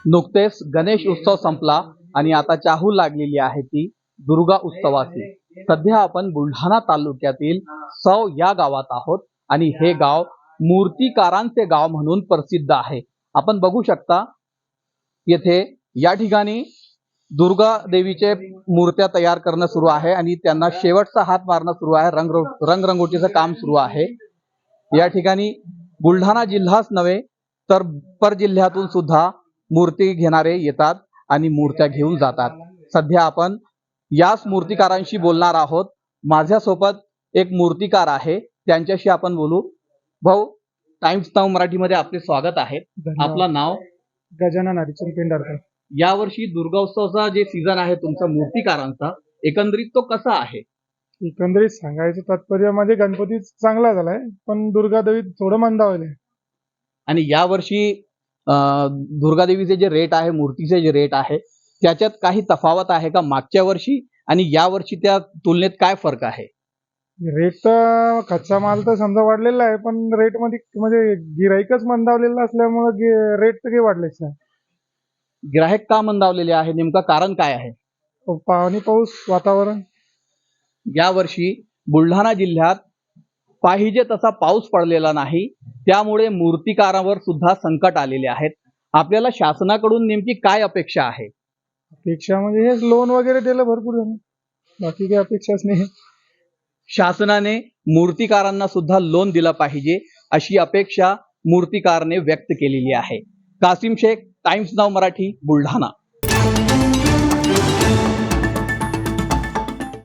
नुकतेच गणेश उत्सव संपला आणि आता चाहूल लागलेली आहे ती दुर्गा उत्सवाची। सध्या आपण बुलढाणा तालुक्यातील सौ या गावात आहोत आणि हे गाव मूर्तिकारांचे गाव म्हणून प्रसिद्ध आहे। आपण बघू शकता येथे या ठिकाणी दुर्गा देवीचे मूर्त्या तयार करणं सुरू आहे आणि त्यांना शेवटचा हात मारणं सुरू आहे। रंगरंगोटीचं काम सुरू आहे। या ठिकाणी बुलढाणा जिल्हाच नव्हे तर पर जिल्ह्यातून सुद्धा मूर्ती घेणारे येतात आणि मूर्त्या घेऊन जातात। सध्या आपण याच मूर्तिकारांशी बोलणार आहोत। माझ्यासोबत एक मूर्तिकार आहे, त्यांच्याशी आपण बोलू। भाऊ, टाइम्स नाऊ मराठीमध्ये आपले स्वागत आहे। आपलं नाव? गजानन हरिचंद पेंढारकर। यावर्षी दुर्गा उत्सवाचा जे सीझन आहे तुमचा मूर्तिकारांचा, एकंदरीत तो कसा आहे? एकंदरीत सांगायचं तात्पर्य म्हणजे गणपती चांगला झालाय, पण दुर्गा देवी थोडं मंदावले। आणि यावर्षी दुर्गा देवीचे जे रेट आहे, मूर्तीचे जे रेट आहे, त्याच्यात काही तफावत आहे का मागच्या वर्षी आणि या वर्षी त्या तुलनेत काय फरक आहे? रेट तर कच्चा माल तर समजा वाढलेला आहे, पण रेट मध्ये म्हणजे गिराईकच मंदावलेला असल्यामुळे रेट तर काही वाढलेच नाही। ग्राहक का मंदावलेले आहे, नेमका कारण काय आहे? पाणी पाऊस वातावरण। या वर्षी बुलढाणा जिल्ह्यात पाहिजे तसा पाऊस पडलेला नाही, त्यामुळे मूर्तिकारांवर सुद्धा संकट आलेले आहेत। आपल्याला शासनाकडून नेमकी काय अपेक्षा आहे? अपेक्षा म्हणजे हेच लोन वगैरे दिलं भरपूर झालं, बाकी काही अपेक्षाच नाही। शासनाने मूर्तिकारांना सुद्धा लोन दिलं पाहिजे अशी अपेक्षा मूर्तिकारने व्यक्त केलेली आहे। Kasim Shaikh, Times Now Marathi, Buldhana.